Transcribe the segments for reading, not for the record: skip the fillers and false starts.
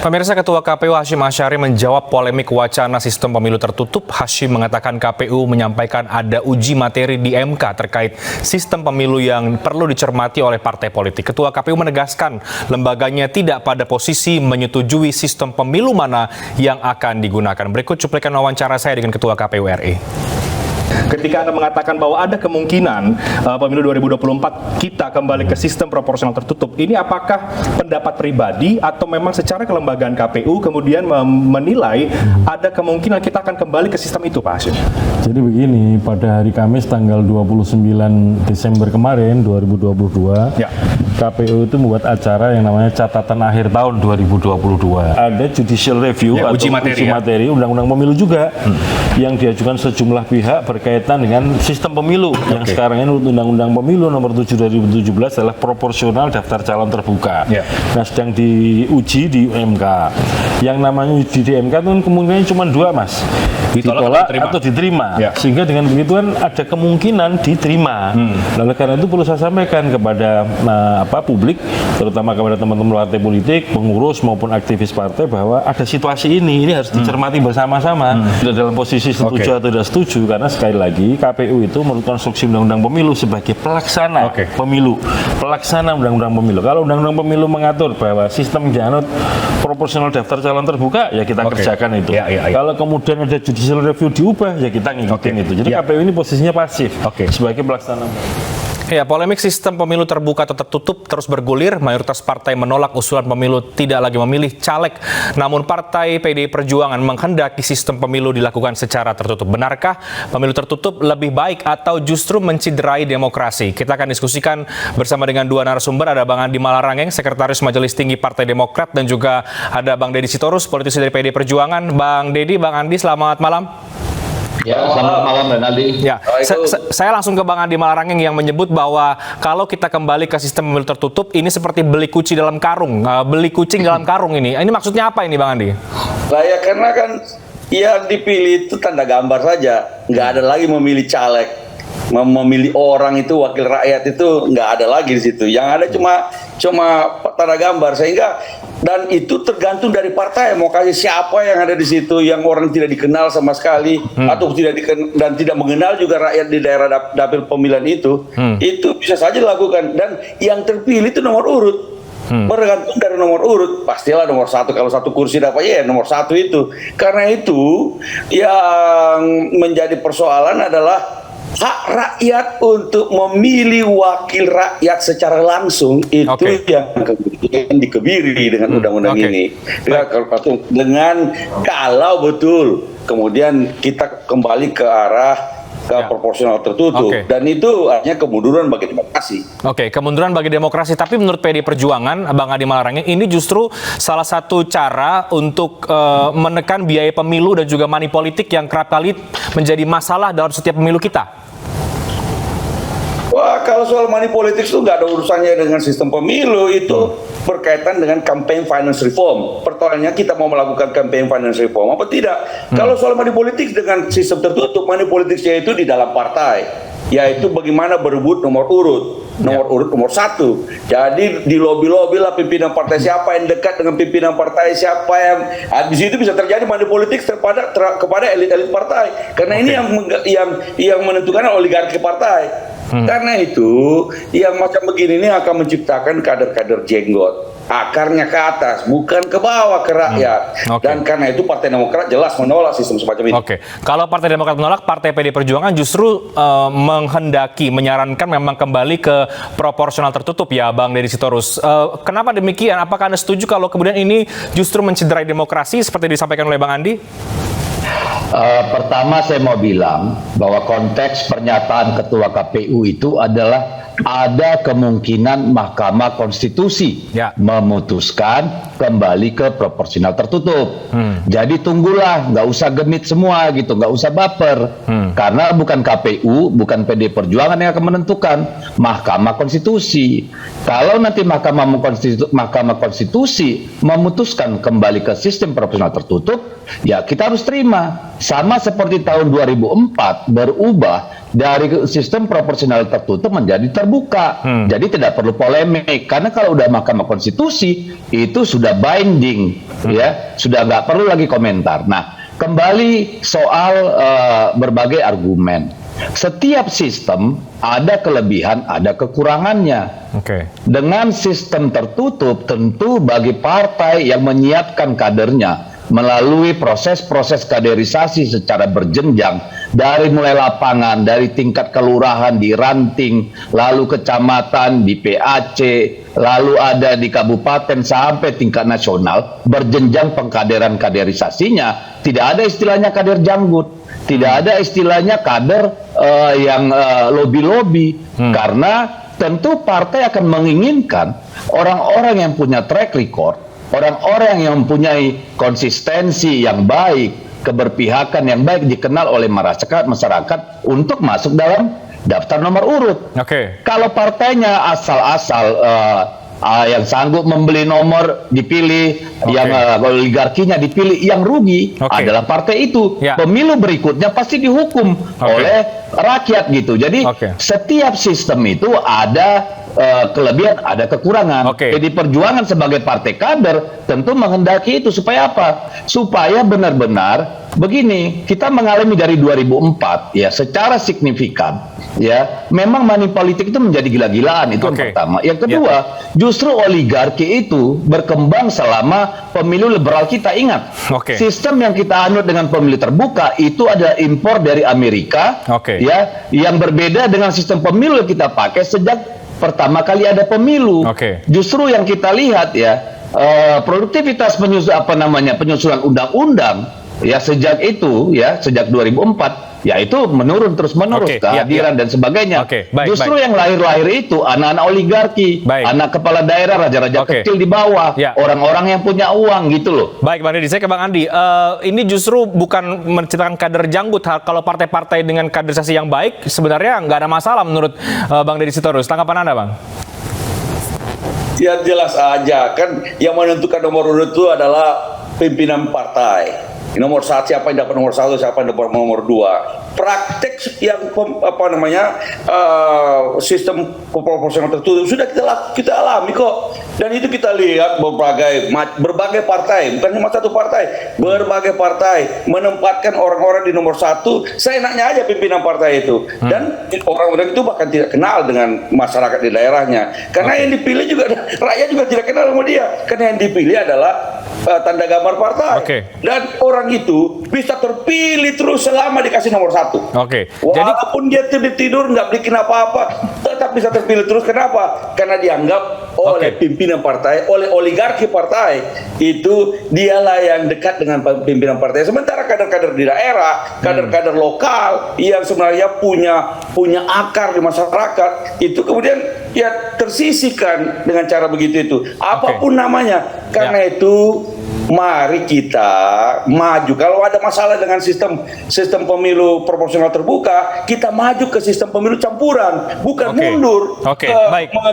Pemirsa, Ketua KPU Hashim Asyari menjawab polemik wacana sistem pemilu tertutup. Hashim mengatakan KPU menyampaikan ada uji materi di MK terkait sistem pemilu yang perlu dicermati oleh partai politik. Ketua KPU menegaskan lembaganya tidak pada posisi menyetujui sistem pemilu mana yang akan digunakan. Berikut cuplikan wawancara saya dengan Ketua KPU RI. Ketika Anda mengatakan bahwa ada kemungkinan pemilu 2024 kita kembali ke sistem proporsional tertutup, ini apakah pendapat pribadi atau memang secara kelembagaan KPU kemudian menilai ada kemungkinan kita akan kembali ke sistem itu, Pak Hashim? Jadi begini, pada hari Kamis tanggal 29 Desember kemarin 2022, KPU itu membuat acara yang namanya catatan akhir tahun 2022. Ada judicial review atau uji materi undang-undang pemilu juga yang diajukan sejumlah pihak berkaitan dengan sistem pemilu yang sekarang ini undang-undang pemilu nomor 7 2017 adalah proporsional daftar calon terbuka. Nah, sedang diuji di MK. Yang namanya uji di MK itu kemungkinan cuma dua, Mas. Ditolak atau diterima. Sehingga dengan begitu kan ada kemungkinan diterima. Lalu karena itu perlu saya sampaikan kepada publik, terutama kepada teman-teman partai politik, pengurus maupun aktivis partai bahwa ada situasi ini harus dicermati bersama-sama. Tidak dalam posisi setuju atau tidak setuju, karena sekali lagi KPU itu menurut konstruksi undang-undang pemilu sebagai pelaksana pemilu, pelaksana undang-undang pemilu. Kalau undang-undang pemilu mengatur bahwa sistem dianut proporsional daftar calon terbuka, ya kita kerjakan itu. Kalau kemudian ada judicial review diubah, ya kita ngikutin itu. Jadi KPU ini posisinya pasif sebagai pelaksana. Ya, polemik sistem pemilu terbuka atau tertutup terus bergulir. Mayoritas partai menolak usulan pemilu tidak lagi memilih caleg. Namun partai PDI Perjuangan menghendaki sistem pemilu dilakukan secara tertutup. Benarkah pemilu tertutup lebih baik atau justru menciderai demokrasi? Kita akan diskusikan bersama dengan dua narasumber. Ada Bang Andi Malarangeng, Sekretaris Majelis Tinggi Partai Demokrat, dan juga ada Bang Deddy Sitorus, politisi dari PDI Perjuangan. Bang Deddy, Bang Andi, selamat malam. Ya, selamat malam Renaldi. Ya, saya langsung ke Bang Andi Malarangeng yang menyebut bahwa kalau kita kembali ke sistem pemilu tertutup, ini seperti beli kucing dalam karung, beli kucing dalam karung ini. Ini maksudnya apa ini, Bang Andi? Nah, ya karena kan yang dipilih itu tanda gambar saja, nggak ada lagi memilih caleg, memilih orang itu wakil rakyat itu nggak ada lagi di situ. Yang ada cuma tanda gambar, sehingga dan itu tergantung dari partai mau kasih siapa yang ada di situ, yang orang tidak dikenal sama sekali atau dan tidak mengenal juga rakyat di daerah dapil pemilihan itu bisa saja dilakukan. Dan yang terpilih itu nomor urut, bergantung dari nomor urut, pastilah nomor satu. Kalau satu kursi dapat, ya nomor satu itu. Karena itu yang menjadi persoalan adalah hak rakyat untuk memilih wakil rakyat secara langsung, itu yang kemudian dikebiri dengan undang-undang ini. Dengan kalau betul kemudian kita kembali ke arah proporsional tertutup, dan itu artinya kemunduran bagi demokrasi. Kemunduran bagi demokrasi. Tapi menurut PDI Perjuangan, Bang Andi Malarangeng, ini justru salah satu cara untuk menekan biaya pemilu dan juga money politik yang kerap kali menjadi masalah dalam setiap pemilu kita. Wah, kalau soal money politics itu nggak ada urusannya dengan sistem pemilu, itu berkaitan dengan campaign finance reform. Pertanyaannya, kita mau melakukan campaign finance reform apa tidak? Kalau soal money politics dengan sistem tertutup, money politicsnya itu di dalam partai, yaitu bagaimana berebut nomor urut nomor satu. Jadi di lobby lah pimpinan partai, siapa yang dekat dengan pimpinan partai, siapa yang di situ bisa terjadi money politics kepada elit-elit partai. Karena ini yang menentukan oligarki partai. Karena itu yang macam begini ini akan menciptakan kader-kader jenggot, akarnya ke atas, bukan ke bawah, ke rakyat. Dan karena itu Partai Demokrat jelas menolak sistem semacam ini. Kalau Partai Demokrat menolak, Partai PDI Perjuangan justru menghendaki, menyarankan memang kembali ke proporsional tertutup, ya Bang Deddy Sitorus. Kenapa demikian? Apakah Anda setuju kalau kemudian ini justru mencederai demokrasi seperti disampaikan oleh Bang Andi? Pertama saya mau bilang bahwa konteks pernyataan Ketua KPU itu adalah ada kemungkinan Mahkamah Konstitusi memutuskan kembali ke proporsional tertutup. Jadi tunggulah, nggak usah genit semua gitu, nggak usah baper. Karena bukan KPU, bukan PDI Perjuangan yang akan menentukan, Mahkamah Konstitusi. Kalau nanti Mahkamah Konstitusi memutuskan kembali ke sistem proporsional tertutup, ya kita harus terima. Sama seperti tahun 2004 berubah dari sistem proporsional tertutup menjadi terbuka. Jadi tidak perlu polemik, karena kalau udah Mahkamah Konstitusi itu sudah binding, ya, sudah nggak perlu lagi komentar. Nah, kembali soal berbagai argumen. Setiap sistem ada kelebihan, ada kekurangannya. Dengan sistem tertutup, tentu bagi partai yang menyiapkan kadernya melalui proses-proses kaderisasi secara berjenjang dari mulai lapangan, dari tingkat kelurahan di ranting, lalu kecamatan di PAC, lalu ada di kabupaten sampai tingkat nasional, berjenjang pengkaderan kaderisasinya. Tidak ada istilahnya kader janggut, tidak ada istilahnya kader yang lobby-lobby, karena tentu partai akan menginginkan orang-orang yang punya track record, orang-orang yang mempunyai konsistensi yang baik, keberpihakan yang baik, dikenal oleh masyarakat untuk masuk dalam daftar nomor urut. Kalau partainya asal-asal yang sanggup membeli nomor dipilih, yang oligarkinya dipilih, yang rugi adalah partai itu. Pemilu berikutnya pasti dihukum oleh rakyat gitu. Jadi setiap sistem itu ada kelebihan, ada kekurangan. Jadi Perjuangan sebagai partai kader tentu menghendaki itu supaya apa? Supaya benar-benar begini, kita mengalami dari 2004 ya secara signifikan ya, memang money politik itu menjadi gila-gilaan, itu yang pertama. Yang kedua, justru oligarki itu berkembang selama pemilu liberal kita. Ingat, sistem yang kita anut dengan pemilu terbuka itu adalah impor dari Amerika ya, yang berbeda dengan sistem pemilu yang kita pakai sejak pertama kali ada pemilu. Justru yang kita lihat ya, produktivitas penyusunan undang-undang ya sejak itu ya, sejak 2004 ya itu menurun terus-menerus, kehadiran dan sebagainya. Justru yang lahir-lahir itu anak-anak oligarki, anak kepala daerah, raja-raja kecil di bawah, orang-orang yang punya uang gitu loh. Baik Bang Deddy, saya ke Bang Andi. Ini justru bukan menciptakan kader janggut. Kalau partai-partai dengan kaderisasi yang baik sebenarnya nggak ada masalah menurut Bang Deddy Sitorus. Tanggapan Anda, Bang? Ya jelas aja kan, yang menentukan nomor urut itu adalah pimpinan partai. Nomor 1 siapa yang dapat nomor 1, siapa yang dapat nomor 2. Praktek yang sistem proporsional tertutup sudah kita alami kok, dan itu kita lihat berbagai partai, bukan cuma satu partai, berbagai partai menempatkan orang-orang di nomor 1 seenaknya aja pimpinan partai itu, dan orang-orang itu bahkan tidak kenal dengan masyarakat di daerahnya, karena yang dipilih juga rakyat juga tidak kenal sama dia, karena yang dipilih adalah tanda gambar partai, dan orang itu bisa terpilih terus selama dikasih nomor 1. Walaupun dia tidur nggak bikin apa-apa, tetap bisa terpilih terus. Kenapa? Karena dianggap oleh pimpinan partai, oleh oligarki partai itu dialah yang dekat dengan pimpinan partai. Sementara kader-kader di daerah, kader-kader lokal yang sebenarnya punya akar di masyarakat itu kemudian ya tersisihkan dengan cara begitu itu. Apapun namanya. Karena itu mari kita maju. Kalau ada masalah dengan sistem pemilu proporsional terbuka, kita maju ke sistem pemilu campuran, bukan mundur ke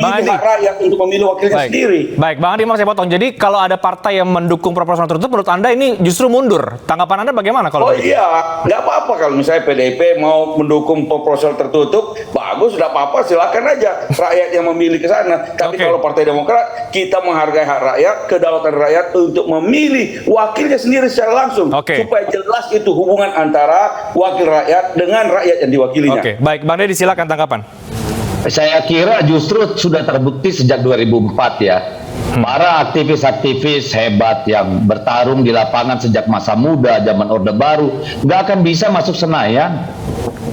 memilih hak rakyat untuk memilih wakilnya sendiri. Baik, Bang Andi, mau saya potong. Jadi kalau ada partai yang mendukung proporsional tertutup, menurut Anda ini justru mundur. Tanggapan Anda bagaimana kalau begitu? Iya, nggak apa-apa kalau misalnya PDIP mau mendukung proporsional tertutup, bagus, nggak apa-apa, silakan aja rakyat yang memilih ke sana. Tapi kalau Partai Demokrat, kita menghargai hak rakyat, kedaulatan rakyat untuk memilih wakilnya sendiri secara langsung, supaya jelas itu hubungan antara wakil rakyat dengan rakyat yang diwakilinya. Baik, Bang Deddy, silakan tanggapan. Saya kira justru sudah terbukti sejak 2004 ya. Para aktivis-aktivis hebat yang bertarung di lapangan sejak masa muda, zaman Orde Baru, nggak akan bisa masuk Senayan.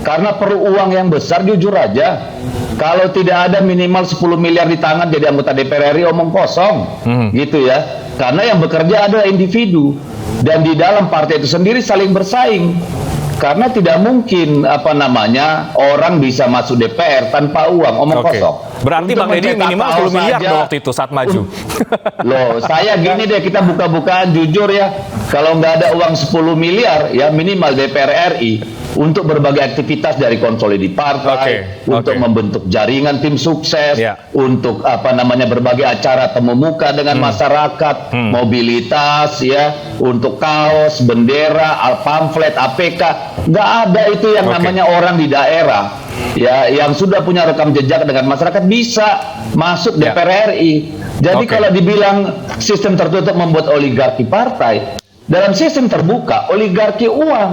Karena perlu uang yang besar, jujur aja. Kalau tidak ada minimal 10 miliar di tangan jadi anggota DPR RI, omong kosong. Gitu ya. Karena yang bekerja adalah individu. Dan di dalam partai itu sendiri saling bersaing. Karena tidak mungkin orang bisa masuk DPR tanpa uang, omong kosong. Berarti Bang Deddy minimal 10 miliar dong waktu itu saat maju. Loh, saya gini deh, kita buka-bukaan jujur ya. Kalau nggak ada uang 10 miliar, ya minimal DPR RI untuk berbagai aktivitas dari konsolidasi partai, untuk membentuk jaringan tim sukses, untuk berbagai acara temu muka dengan masyarakat, mobilitas, untuk kaos, bendera, pamflet, APK, nggak ada itu yang namanya orang di daerah, yang sudah punya rekam jejak dengan masyarakat bisa masuk DPR RI. Jadi kalau dibilang sistem tertutup membuat oligarki partai, dalam sistem terbuka, oligarki uang,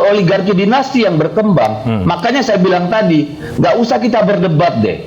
oligarki dinasti yang berkembang. Makanya saya bilang tadi, nggak usah kita berdebat deh.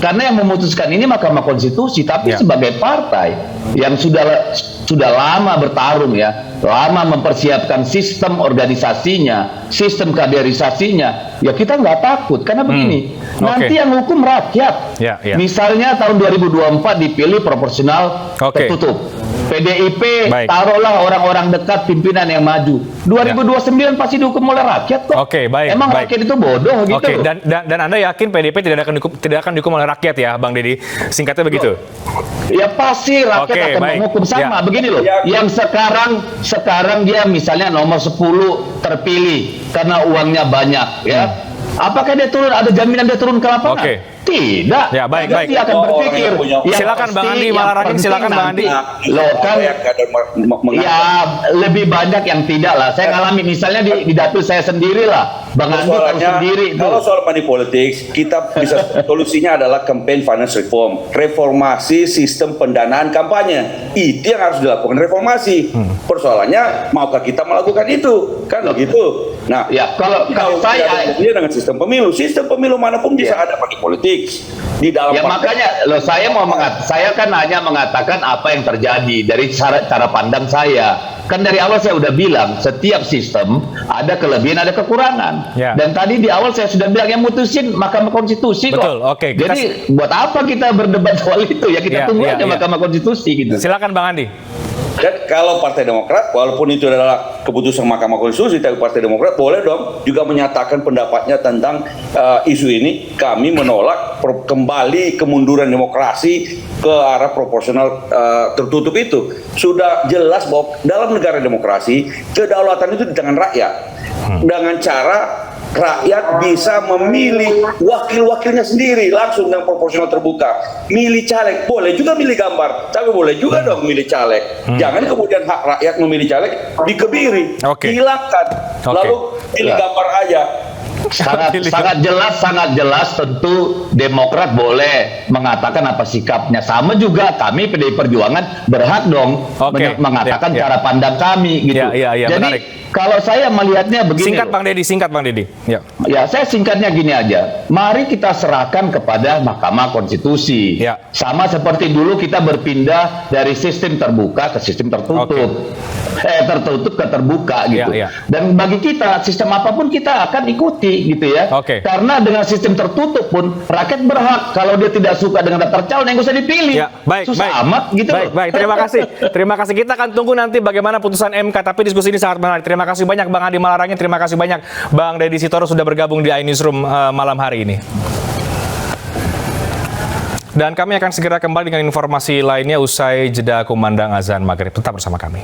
Karena yang memutuskan ini Mahkamah Konstitusi, tapi sebagai partai yang sudah lama bertarung, lama mempersiapkan sistem organisasinya, sistem kaderisasinya, ya kita nggak takut. Karena begini, nanti yang hukum rakyat. Misalnya tahun 2024 dipilih proporsional tertutup. PDIP taruhlah orang-orang dekat pimpinan yang maju. 2029 pasti dihukum oleh rakyat kok. Emang rakyat itu bodoh gitu. Dan Anda yakin PDIP tidak akan dihukum oleh rakyat ya, Bang Deddy? Singkatnya begitu. Ya pasti rakyat akan menghukum sama. Begini loh, yang sekarang dia misalnya nomor 10 terpilih karena uangnya banyak, apakah dia turun, ada jaminan dia turun ke lapangan? Tidak. Ya, baik. Dia akan berpikir. Silakan Bang Andi Malarangeng, silakan Bang Andi. Lebih banyak yang tidak lah. Saya ngalami misalnya di dapil saya sendiri lah. Bang Andi tahu sendiri. Kalau soal money politics, kita bisa solusinya adalah campaign finance reform, reformasi sistem pendanaan kampanye. Itu yang harus dilakukan, reformasi. Persoalannya maukah kita melakukan itu? Kan begitu. Nah, kalau saya dengan sistem pemilu manapun bisa ada money politics di dalam makanya saya kan hanya mengatakan apa yang terjadi dari cara pandang saya. Kan dari awal saya udah bilang setiap sistem ada kelebihan ada kekurangan. Dan tadi di awal saya sudah bilang yang mutusin Mahkamah Konstitusi kok. Jadi buat apa kita berdebat soal itu ya, kita tunggu aja Mahkamah Konstitusi gitu. Silakan Bang Andi. Dan kalau Partai Demokrat, walaupun itu adalah keputusan Mahkamah Konstitusi, tapi Partai Demokrat boleh dong juga menyatakan pendapatnya tentang isu ini. Kami menolak kembali kemunduran demokrasi ke arah proporsional tertutup itu. Sudah jelas bahwa dalam negara demokrasi, kedaulatan itu di tangan rakyat. Dengan cara rakyat bisa memilih wakil-wakilnya sendiri langsung dengan proporsional terbuka. Milih caleg, boleh juga milih gambar, tapi boleh juga dong milih caleg. Jangan kemudian hak rakyat memilih caleg dikebiri, dihilangkan, lalu pilih gambar aja. Sangat jelas tentu Demokrat boleh mengatakan apa sikapnya. Sama juga kami PDI Perjuangan berhak dong mengatakan cara pandang kami gitu. Jadi menarik. Kalau saya melihatnya begini. Singkat Bang Deddy. Ya, saya singkatnya gini aja. Mari kita serahkan kepada Mahkamah Konstitusi. Sama seperti dulu kita berpindah dari sistem terbuka ke sistem tertutup. Tertutup ke terbuka gitu. Dan bagi kita sistem apapun kita akan ikuti gitu ya. Karena dengan sistem tertutup pun rakyat berhak kalau dia tidak suka dengan daftar calon yang usah dipilih. Susah amat gitu. Baik, terima kasih. Kita akan tunggu nanti bagaimana putusan MK, tapi diskusi ini sangat menarik. Terima kasih banyak Bang Andi Malarangeng, terima kasih banyak Bang Deddy Sitorus sudah bergabung di iNewsroom malam hari ini. Dan kami akan segera kembali dengan informasi lainnya usai jeda kumandang azan maghrib. Tetap bersama kami.